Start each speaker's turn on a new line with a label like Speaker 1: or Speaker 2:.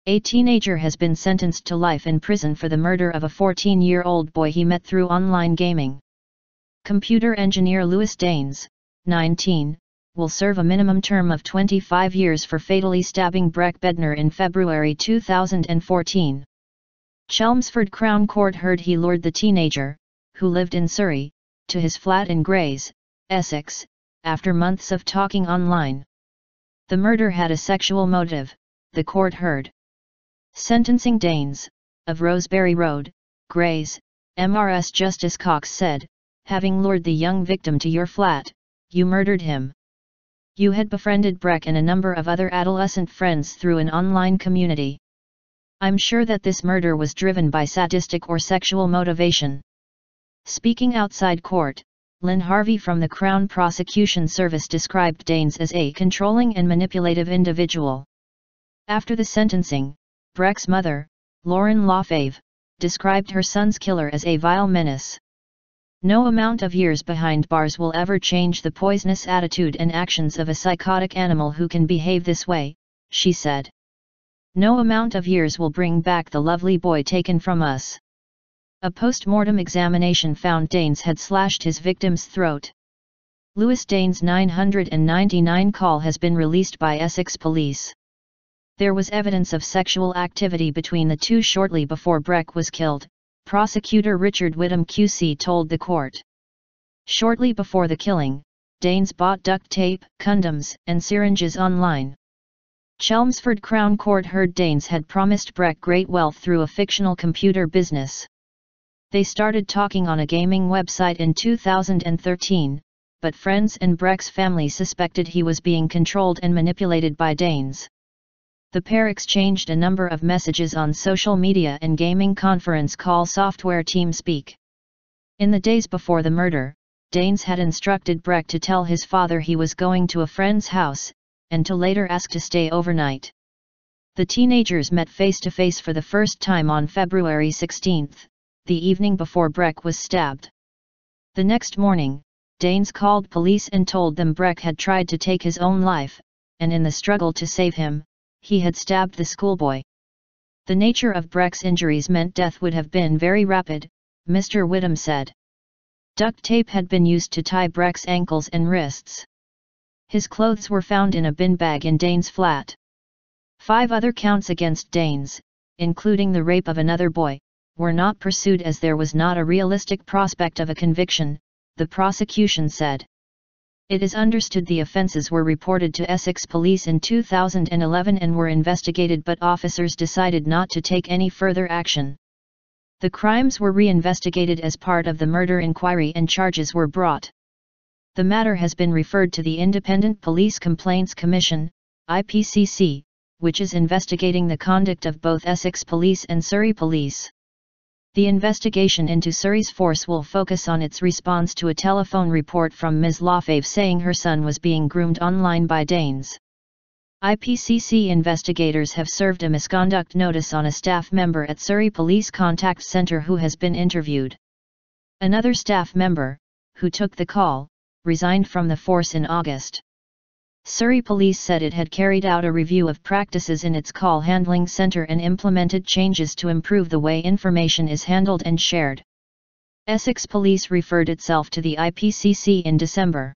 Speaker 1: A teenager has been sentenced to life in prison for the murder of a 14-year-old boy he met through online gaming. Computer engineer Lewis Daynes, 19, will serve a minimum term of 25 years for fatally stabbing Breck Bednar in February 2014. Chelmsford Crown Court heard he lured the teenager, who lived in Surrey, to his flat in Grays, Essex, after months of talking online. The murder had a sexual motive, the court heard. Sentencing Daynes, of Rosebery Road, Grays, MRS Justice Cox said, "Having lured the young victim to your flat, you murdered him. You had befriended Breck and a number of other adolescent friends through an online community. I'm sure that this murder was driven by sadistic or sexual motivation." Speaking outside court, Lynn Harvey from the Crown Prosecution Service described Daynes as a controlling and manipulative individual. After the sentencing, Breck's mother, Lauren Lafave, described her son's killer as a vile menace. "No amount of years behind bars will ever change the poisonous attitude and actions of a psychotic animal who can behave this way," she said. "No amount of years will bring back the lovely boy taken from us." A post-mortem examination found Daynes had slashed his victim's throat. Lewis Daynes' 999 call has been released by Essex police. There was evidence of sexual activity between the two shortly before Breck was killed, prosecutor Richard Whittam QC told the court. Shortly before the killing, Daynes bought duct tape, condoms, and syringes online. Chelmsford Crown Court heard Daynes had promised Breck great wealth through a fictional computer business. They started talking on a gaming website in 2013, but friends and Breck's family suspected he was being controlled and manipulated by Daynes. The pair exchanged a number of messages on social media and gaming conference call software TeamSpeak. In the days before the murder, Daynes had instructed Breck to tell his father he was going to a friend's house, and to later ask to stay overnight. The teenagers met face-to-face for the first time on February 16, the evening before Breck was stabbed. The next morning, Daynes called police and told them Breck had tried to take his own life, and in the struggle to save him, he had stabbed the schoolboy. The nature of Breck's injuries meant death would have been very rapid, Mr. Whittam said. Duct tape had been used to tie Breck's ankles and wrists. His clothes were found in a bin bag in Daynes' flat. 5 other counts against Daynes, including the rape of another boy, were not pursued as there was not a realistic prospect of a conviction, the prosecution said. It is understood the offences were reported to Essex police in 2011 and were investigated, but officers decided not to take any further action. The crimes were reinvestigated as part of the murder inquiry and charges were brought. The matter has been referred to the Independent Police Complaints Commission, IPCC, which is investigating the conduct of both Essex Police and Surrey Police. The investigation into Surrey's force will focus on its response to a telephone report from Ms. Lafave saying her son was being groomed online by Daynes. IPCC investigators have served a misconduct notice on a staff member at Surrey Police Contact Centre who has been interviewed. Another staff member, who took the call, resigned from the force in August. Surrey Police said it had carried out a review of practices in its call handling centre and implemented changes to improve the way information is handled and shared. Essex Police referred itself to the IPCC in December.